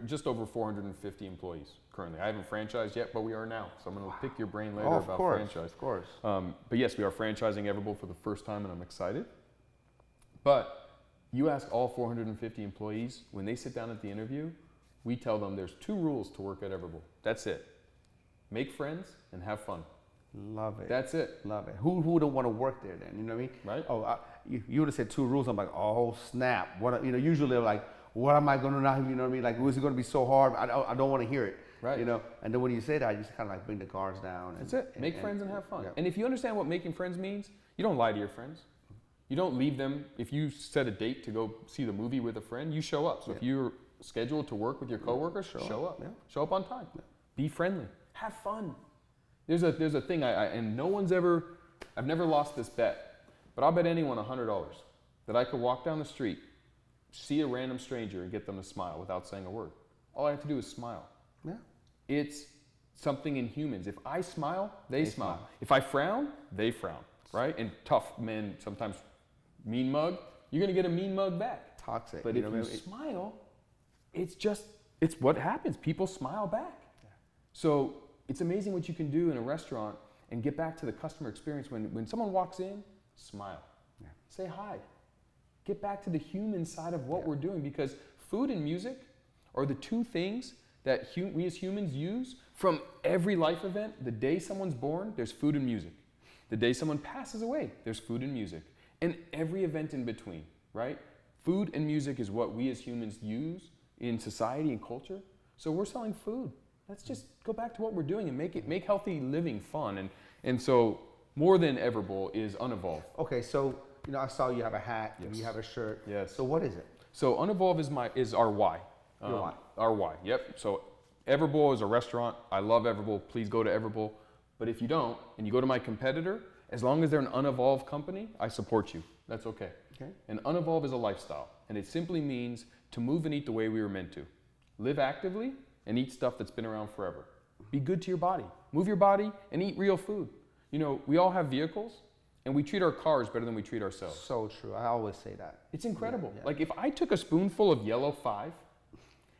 Speaker 3: just over 450 employees currently. I haven't franchised yet, but we are now. So I'm going to pick your brain later about franchise.
Speaker 2: Of course.
Speaker 3: But yes, we are franchising Everbowl for the first time, and I'm excited. But you ask all 450 employees, when they sit down at the interview, we tell them there's 2 rules to work at Everbowl. That's it. Make friends and have fun.
Speaker 2: Love it.
Speaker 3: That's it.
Speaker 2: Love it. Who wouldn't want to work there then? You know what I mean?
Speaker 3: Right.
Speaker 2: Oh, you would have said 2 rules. I'm like, oh snap. What? Usually they're like, what am I going to now? You know what I mean? Like, is it going to be so hard? I don't want to hear it.
Speaker 3: Right.
Speaker 2: And then when you say that, you just kind of like bring the guards down.
Speaker 3: That's it. Make friends and have fun.
Speaker 2: Yeah.
Speaker 3: And if you understand what making friends means, you don't lie to your friends. You don't leave them. If you set a date to go see the movie with a friend, you show up. So if you're scheduled to work with your coworkers, show up. Yeah. Show up on time. Yeah. Be friendly. Have fun. There's a thing and I've never lost this bet, but I'll bet anyone $100 that I could walk down the street, see a random stranger and get them to smile without saying a word. All I have to do is smile.
Speaker 2: Yeah.
Speaker 3: It's something in humans. If I smile, they smile. If I frown, they frown, right? And tough men sometimes mean mug, you're gonna get a mean mug back.
Speaker 2: Toxic.
Speaker 3: But if you smile, it's what happens. People smile back. Yeah. So it's amazing what you can do in a restaurant and get back to the customer experience. When someone walks in, smile. Yeah. Say hi. Get back to the human side of what we're doing, because food and music are the 2 things that we as humans use from every life event. The day someone's born, there's food and music. The day someone passes away, there's food and music. And every event in between, right? Food and music is what we as humans use in society and culture. So we're selling food. Let's just go back to what we're doing and make healthy living fun. And so more than Everbowl is Unevolve.
Speaker 2: Okay, so I saw you have a hat, and you have a shirt.
Speaker 3: Yes.
Speaker 2: So what is it?
Speaker 3: So Unevolve is our why.
Speaker 2: Your why.
Speaker 3: Our why. Yep. So Everbowl is a restaurant. I love Everbowl. Please go to Everbowl. But if you don't, and you go to my competitor, as long as they're an unevolved company, I support you. That's okay. Okay. And unevolve is a lifestyle, and it simply means to move and eat the way we were meant to. Live actively and eat stuff that's been around forever. Be good to your body. Move your body and eat real food. We all have vehicles, and we treat our cars better than we treat ourselves.
Speaker 2: So true. I always say that.
Speaker 3: It's incredible. Yeah. Like if I took a spoonful of yellow 5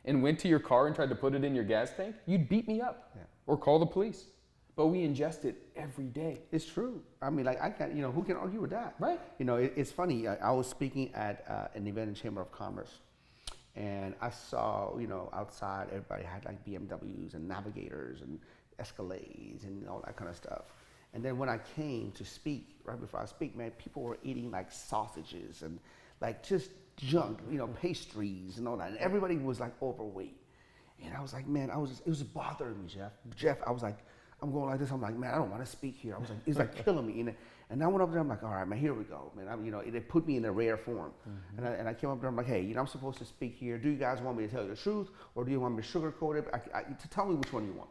Speaker 3: and went to your car and tried to put it in your gas tank, you'd beat me up or call the police. But we ingest it every day.
Speaker 2: It's true. I mean, like I can't, who can argue with that?
Speaker 3: Right.
Speaker 2: It's funny. I was speaking at an event in Chamber of Commerce, and I saw, outside everybody had like BMWs and Navigators and Escalades and all that kind of stuff. And then when I came to speak, right before I speak, man, people were eating like sausages and like just junk, pastries and all that. And everybody was like overweight. And I was like, man, it was bothering me, Jeff. I was like, I'm going like this. I'm like, man, I don't want to speak here. I was like, it's like killing me. And I went up there. I'm like, all right, man, here we go, man. It put me in a rare form. And I came up there. I'm like, hey, I'm supposed to speak here. Do you guys want me to tell you the truth, or do you want me to sugarcoat it? To tell me which one you want.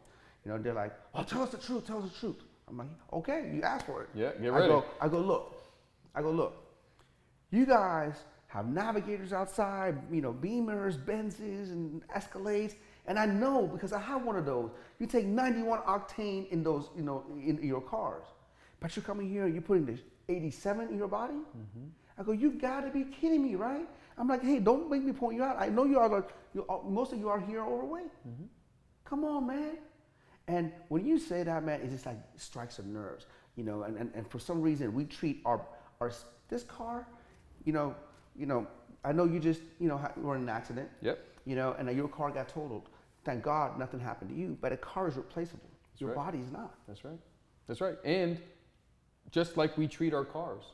Speaker 2: They're like, oh, tell us the truth. Tell us the truth. I'm like, okay, you asked for it.
Speaker 3: Yeah, get ready.
Speaker 2: I go, look. You guys have navigators outside, Beamers, Benzes, and Escalades. And I know because I have one of those. You take 91 octane in those, in your cars. But you're coming here and you're putting the 87 in your body? I go, you gotta be kidding me, right? I'm like, hey, don't make me point you out. I know you are most of you are here overweight. Come on, man. And when you say that, man, it just like strikes a nerves, and for some reason we treat this car, I know you just, were in an accident.
Speaker 3: Yep.
Speaker 2: And your car got totaled. Thank God nothing happened to you, but a car is replaceable.
Speaker 3: That's
Speaker 2: your
Speaker 3: right.
Speaker 2: body's not.
Speaker 3: That's right. That's right. And just like we treat our cars,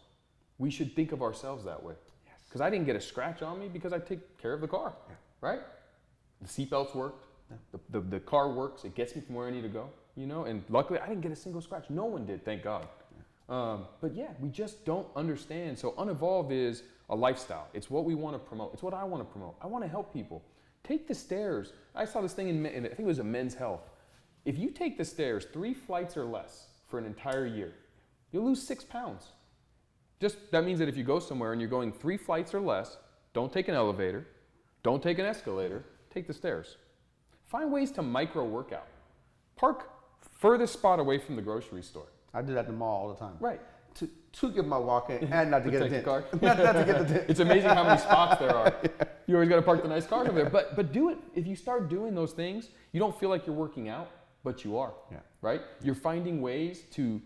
Speaker 3: we should think of ourselves that way.
Speaker 2: Yes.
Speaker 3: Because I didn't get a scratch on me because I take care of the car, right? The seatbelts worked. Yeah. The car works. It gets me from where I need to go, and luckily I didn't get a single scratch. No one did, thank God. Yeah. But yeah, we just don't understand. So Unevolve is a lifestyle. It's what we want to promote. It's what I want to promote. I want to help people. Take the stairs. I saw this thing I think it was a Men's Health. If you take the stairs 3 flights or less for an entire year, you'll lose 6 pounds. That means that if you go somewhere and you're going 3 flights or less, don't take an elevator, don't take an escalator, take the stairs. Find ways to micro workout. Park furthest spot away from the grocery store.
Speaker 2: I do that at the mall all the time.
Speaker 3: Right.
Speaker 2: To get my walk in and not to get a dent.
Speaker 3: Car.
Speaker 2: not to get the dent.
Speaker 3: It's amazing how many spots there are. You always got to park the nice car over there. But do it. If you start doing those things, you don't feel like you're working out, but you are. Yeah. Right? You're finding ways to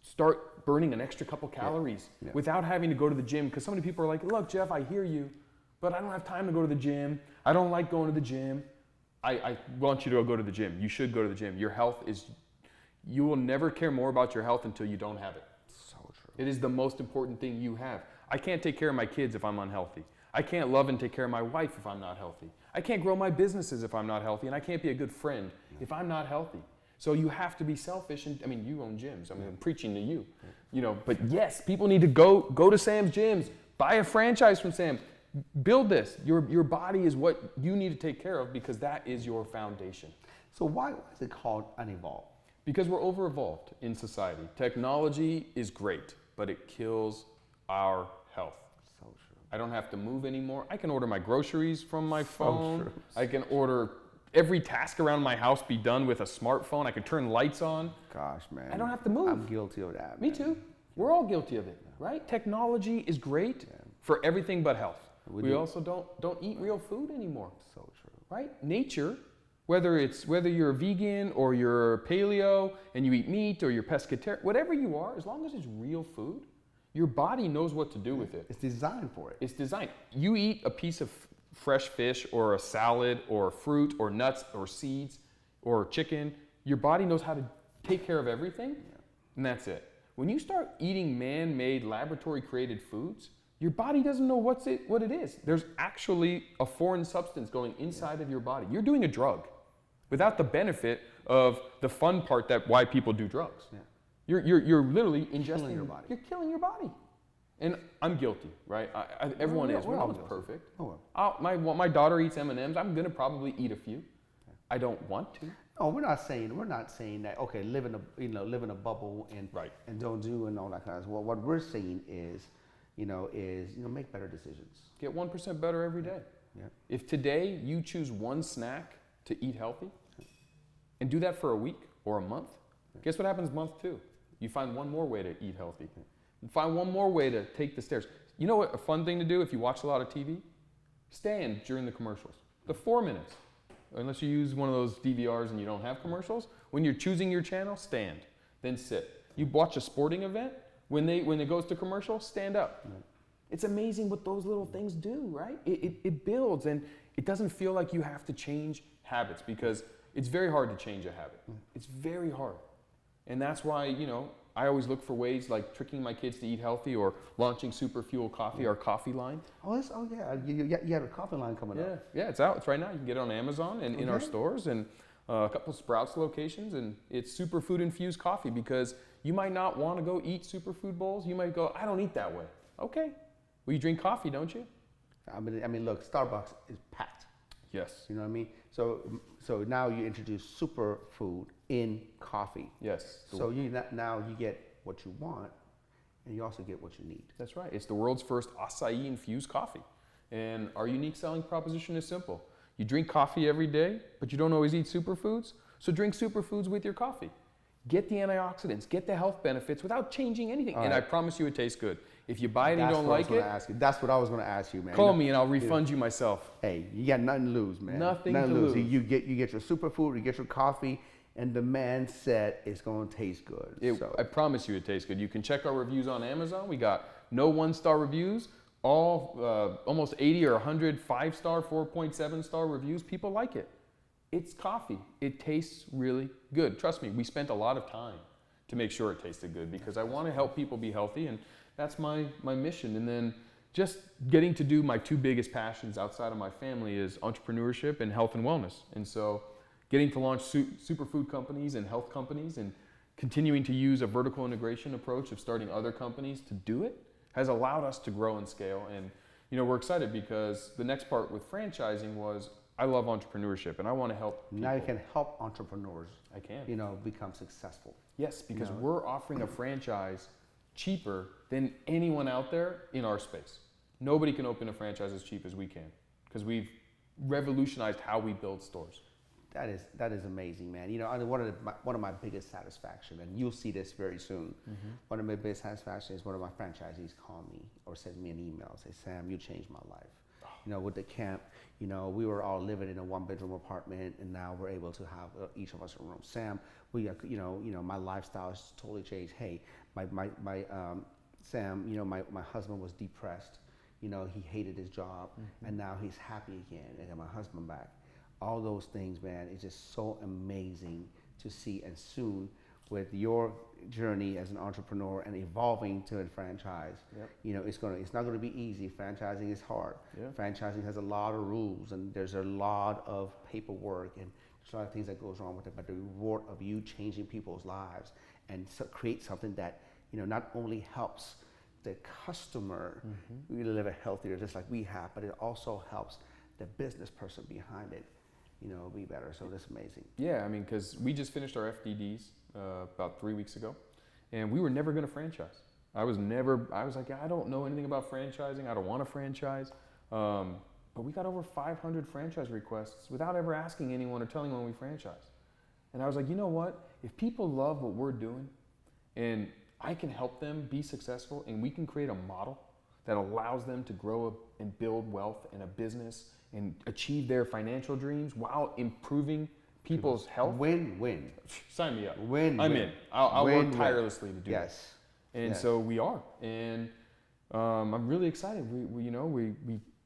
Speaker 3: start burning an extra couple calories without having to go to the gym. Because so many people are like, look, Jeff, I hear you, but I don't have time to go to the gym. I don't like going to the gym. I want you to go to the gym. You should go to the gym. Your health you will never care more about your health until you don't have it.
Speaker 2: So true.
Speaker 3: It is the most important thing you have. I can't take care of my kids if I'm unhealthy. I can't love and take care of my wife if I'm not healthy. I can't grow my businesses if I'm not healthy, and I can't be a good friend if I'm not healthy. So you have to be selfish, and you own gyms. I'm preaching to you, But yes, people need to go to Sam's gyms, buy a franchise from Sam, build this. Your body is what you need to take care of because that is your foundation.
Speaker 2: So why is it called Unevolve?
Speaker 3: Because we're over-evolved in society. Technology is great, but it kills our health.
Speaker 2: So true.
Speaker 3: I don't have to move anymore. I can order my groceries from my phone. True. I can order every task around my house be done with a smartphone. I can turn lights on.
Speaker 2: Gosh, man.
Speaker 3: I don't have to move.
Speaker 2: I'm guilty of that.
Speaker 3: Me too. We're all guilty of it, right? Technology is great for everything but health. We also don't eat real food anymore.
Speaker 2: So true.
Speaker 3: Right? Nature, whether you're a vegan or you're paleo and you eat meat or you're pescatarian, whatever you are, as long as it's real food, your body knows what to do with it.
Speaker 2: It's designed for it.
Speaker 3: It's designed. You eat a piece of fresh fish or a salad or fruit or nuts or seeds or chicken, your body knows how to take care of everything, and that's it. When you start eating man-made, laboratory-created foods, your body doesn't know what it is. There's actually a foreign substance going inside of your body. You're doing a drug without the benefit of the fun part why people do drugs. Yeah. You're literally ingesting your body. You're killing your body. And I'm guilty, right? Everyone is. We're not perfect. My daughter eats M&Ms. I'm gonna probably eat a few. I don't want to.
Speaker 2: No, we're not saying that. Okay, live in a bubble and don't do and all that kind of stuff. Well, what we're saying is make better decisions.
Speaker 3: Get 1% better every day. Yeah. If today you choose one snack to eat healthy, and do that for a week or a month, guess what happens month 2? You find one more way to eat healthy. Find one more way to take the stairs. You know what a fun thing to do if you watch a lot of TV? Stand during the commercials. The 4 minutes. Unless you use one of those DVRs and you don't have commercials. When you're choosing your channel, stand. Then sit. You watch a sporting event, when it goes to commercial, stand up. Right. It's amazing what those little things do, right? It builds, and it doesn't feel like you have to change habits because it's very hard to change a habit. It's very hard. And that's why, I always look for ways like tricking my kids to eat healthy or launching Super Fuel Coffee, our coffee line.
Speaker 2: Oh yeah, you have a coffee line coming up.
Speaker 3: Yeah, it's out. It's right now. You can get it on Amazon and in our stores. And a couple Sprouts locations, and it's superfood-infused coffee because you might not want to go eat superfood bowls. You might go, I don't eat that way. Okay. Well, you drink coffee, don't you?
Speaker 2: I mean, look, Starbucks is packed.
Speaker 3: Yes.
Speaker 2: You know what I mean? So now you introduce superfood in coffee.
Speaker 3: Yes.
Speaker 2: So now you get what you want, and you also get what you need.
Speaker 3: That's right. It's the world's first acai-infused coffee. And our unique selling proposition is simple. You drink coffee every day, but you don't always eat superfoods, so drink superfoods with your coffee. Get the antioxidants, get the health benefits without changing anything. And I promise you it tastes good. If you buy it and you don't like it,
Speaker 2: that's what I was going to ask you, man.
Speaker 3: Call me and I'll refund you myself.
Speaker 2: Hey, you got nothing to lose, man.
Speaker 3: Nothing to lose.
Speaker 2: You get your superfood, you get your coffee, and the man said it's going to taste good.
Speaker 3: I promise you it tastes good. You can check our reviews on Amazon. We got no 1-star reviews, all almost 80 or 100 5-star, 4.7-star reviews. People like it. It's coffee. It tastes really good. Trust me, we spent a lot of time to make sure it tasted good because I want to help people be healthy, and that's my mission. And then just getting to do my 2 biggest passions outside of my family is entrepreneurship and health and wellness. And so getting to launch superfood companies and health companies and continuing to use a vertical integration approach of starting other companies to do it has allowed us to grow and scale. And we're excited because the next part with franchising was I love entrepreneurship and I want to help people.
Speaker 2: Now you can help entrepreneurs.
Speaker 3: I can.
Speaker 2: Become successful.
Speaker 3: Yes, because we're offering a franchise cheaper than anyone out there in our space. Nobody can open a franchise as cheap as we can because we've revolutionized how we build stores.
Speaker 2: That is amazing, man. One of my biggest satisfaction, and you'll see this very soon. Mm-hmm. One of my biggest satisfaction is one of my franchisees call me or send me an email, say, Sam, you changed my life. With the camp, we were all living in a 1-bedroom apartment, and now we're able to have each of us a room. Sam, my lifestyle has totally changed. Hey, Sam, my husband was depressed. He hated his job, and now he's happy again. I got my husband back. All those things, man, it's just so amazing to see. And soon, with your journey as an entrepreneur and evolving to a franchise, it's not going to be easy. Franchising is hard. Yep. Franchising has a lot of rules, and there's a lot of paperwork, and there's a lot of things that goes wrong with it. But the reward of you changing people's lives and create something that not only helps the customer really live a healthier, just like we have, but it also helps the business person behind it, be better. So that's amazing.
Speaker 3: Yeah, because we just finished our FDDs about 3 weeks ago, and we were never going to franchise. I was like, I don't know anything about franchising. I don't want to franchise. But we got over 500 franchise requests without ever asking anyone or telling anyone we franchise. And I was like, you know what? If people love what we're doing and I can help them be successful and we can create a model that allows them to grow and build wealth in a business and achieve their financial dreams while improving people's health.
Speaker 2: Win-win.
Speaker 3: Sign me up.
Speaker 2: I'm
Speaker 3: in. I'll work tirelessly to do that.
Speaker 2: Yes.
Speaker 3: And so we are. And I'm really excited.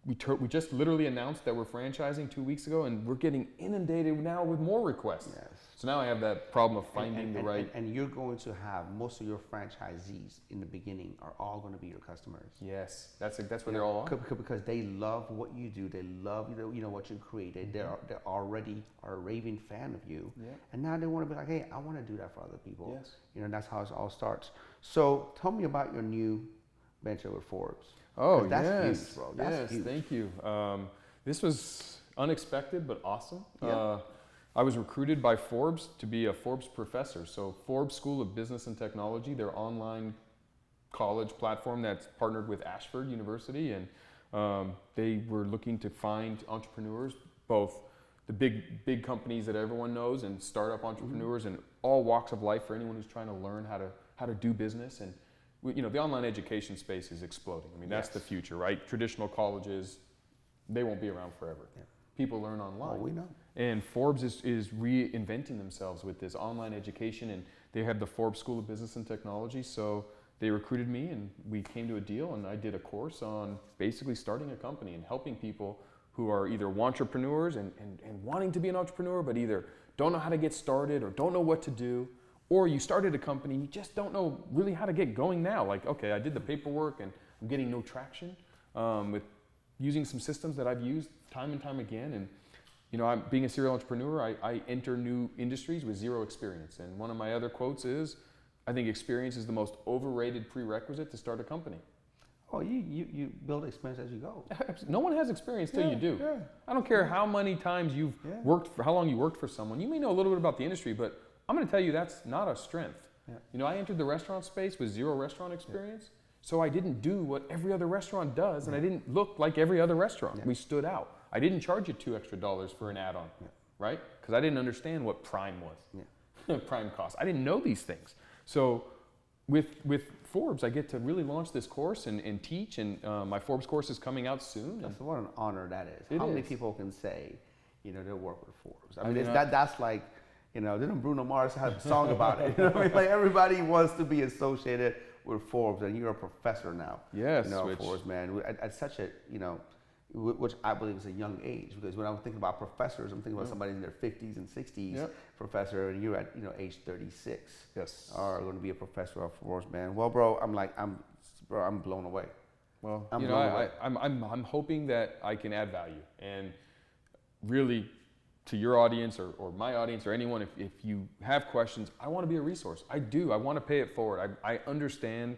Speaker 3: We just literally announced that we're franchising 2 weeks ago, and we're getting inundated now with more requests.
Speaker 2: Yes.
Speaker 3: So now I have that problem of finding the right.
Speaker 2: And you're going to have most of your franchisees in the beginning are all going to be your customers.
Speaker 3: Yes, that's what they're all on.
Speaker 2: Because they love what you do. They love what you created. They're already a raving fan of you. Yeah. And now they want to be like, hey, I want to do that for other people.
Speaker 3: Yes.
Speaker 2: That's how it all starts. So tell me about your new venture with Forbes.
Speaker 3: Oh,
Speaker 2: that's huge, bro. That's huge.
Speaker 3: Thank you. This was unexpected but awesome.
Speaker 2: Yeah.
Speaker 3: I was recruited by Forbes to be a Forbes professor. So Forbes School of Business and Technology, their online college platform that's partnered with Ashford University, and they were looking to find entrepreneurs, both the big companies that everyone knows and startup entrepreneurs and all walks of life for anyone who's trying to learn how to do business. And the online education space is exploding. That's the future, right? Traditional colleges, they won't be around forever. Yeah. People learn online.
Speaker 2: Oh, we know.
Speaker 3: And Forbes is reinventing themselves with this online education, and they have the Forbes School of Business and Technology. So they recruited me, and we came to a deal, and I did a course on basically starting a company and helping people who are either entrepreneurs and wanting to be an entrepreneur, but either don't know how to get started or don't know what to do, or you started a company and you just don't know really how to get going now. Like, okay, I did the paperwork and I'm getting no traction with using some systems that I've used time and time again. And being a serial entrepreneur, I enter new industries with zero experience. And one of my other quotes is, I think experience is the most overrated prerequisite to start a company.
Speaker 2: Oh, you build experience as you go.
Speaker 3: No one has experience till you do.
Speaker 2: Yeah.
Speaker 3: I don't care how many times you've how long you worked for someone. You may know a little bit about the industry, but I'm going to tell you that's not a strength. Yeah. I entered the restaurant space with zero restaurant experience, so I didn't do what every other restaurant does, and I didn't look like every other restaurant. Yeah. We stood out. I didn't charge you $2 extra for an add-on, right? Because I didn't understand what prime was, prime cost. I didn't know these things. So with Forbes, I get to really launch this course and teach, and my Forbes course is coming out soon.
Speaker 2: That's what an honor that is. How many people can say, they work with Forbes? I mean, that's like, didn't Bruno Mars have a song about it? Like everybody wants to be associated with Forbes, and you're a professor now.
Speaker 3: Yes,
Speaker 2: Forbes, man, at such a, which I believe is a young age, because when I'm thinking about professors, I'm thinking about somebody in their 50s and 60s, professor, and you're at age 36.
Speaker 3: Yes,
Speaker 2: are going to be a professor of Forbes, man. Well, bro, I'm blown away.
Speaker 3: Well, I'm hoping that I can add value, and really, to your audience or my audience or anyone, if you have questions, I want to be a resource. I do. I want to pay it forward. I understand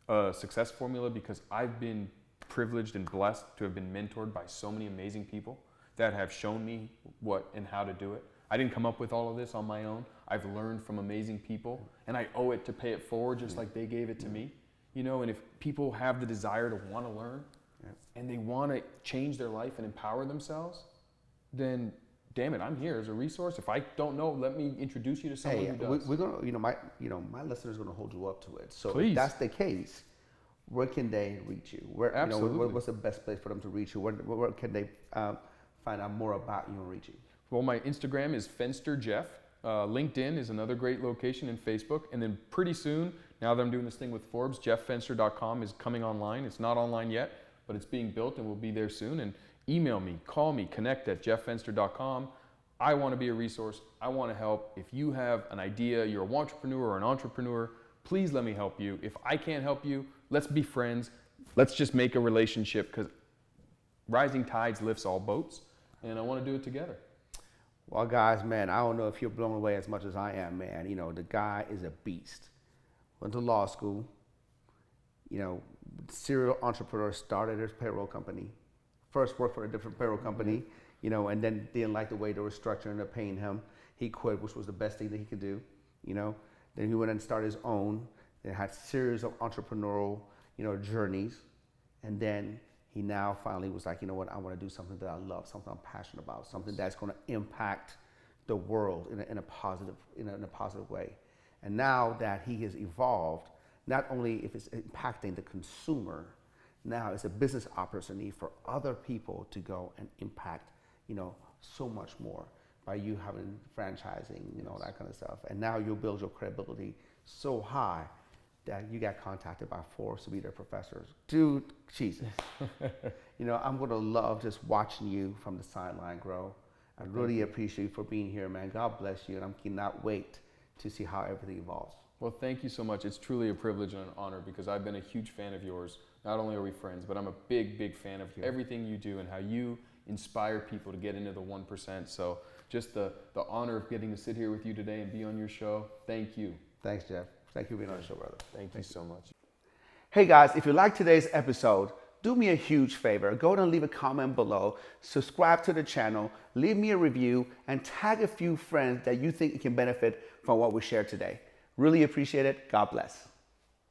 Speaker 3: a success formula because I've been privileged and blessed to have been mentored by so many amazing people that have shown me what and how to do it. I didn't come up with all of this on my own. I've learned from amazing people, and I owe it to pay it forward just like they gave it to me. And if people have the desire to want to learn and they want to change their life and empower themselves, then damn it, I'm here as a resource. If I don't know, let me introduce you to someone who does.
Speaker 2: We're gonna, my listeners are gonna hold you up to it. So
Speaker 3: please.
Speaker 2: If that's the case, where can they reach you?
Speaker 3: Absolutely.
Speaker 2: What's the best place for them to reach you? Where can they find out more about you and reach you?
Speaker 3: Well, my Instagram is Fenster Jeff. LinkedIn is another great location, and Facebook. And then pretty soon, now that I'm doing this thing with Forbes, jefffenster.com is coming online. It's not online yet, but it's being built and will be there soon. And email me, call me, connect at jefffenster.com. I want to be a resource. I want to help. If you have an idea, you're a entrepreneur or an entrepreneur, please let me help you. If I can't help you, let's be friends. Let's just make a relationship, because rising tides lifts all boats, and I want to do it together.
Speaker 2: Well, guys, man, I don't know if you're blown away as much as I am, man. The guy is a beast. Went to law school. Serial entrepreneur, started his payroll company. First worked for a different payroll company, and then didn't like the way they were structuring and paying him. He quit, which was the best thing that he could do, Then he went and started his own. They had series of entrepreneurial, journeys. And then he now finally was like, I want to do something that I love, something I'm passionate about, something that's going to impact the world in a positive way. And now that he has evolved, not only if it's impacting the consumer, now it's a business opportunity for other people to go and impact, so much more by you having franchising, that kind of stuff. And now you'll build your credibility so high that you got contacted by Forbes to be their professors. Dude, Jesus. I'm gonna love just watching you from the sideline grow. I really appreciate you for being here, man. God bless you, and I cannot wait to see how everything evolves.
Speaker 3: Well, thank you so much. It's truly a privilege and an honor, because I've been a huge fan of yours. Not only are we friends, but I'm a big, big fan of everything you do and how you inspire people to get into the 1%. So just the honor of getting to sit here with you today and be on your show. Thank you.
Speaker 2: Thank Jeff. Thank you for being on the show, brother.
Speaker 3: Thank you so much.
Speaker 2: Hey guys, if you like today's episode, do me a huge favor. Go ahead and leave a comment below, subscribe to the channel, leave me a review, and tag a few friends that you think can benefit from what we shared today. Really appreciate it. God bless.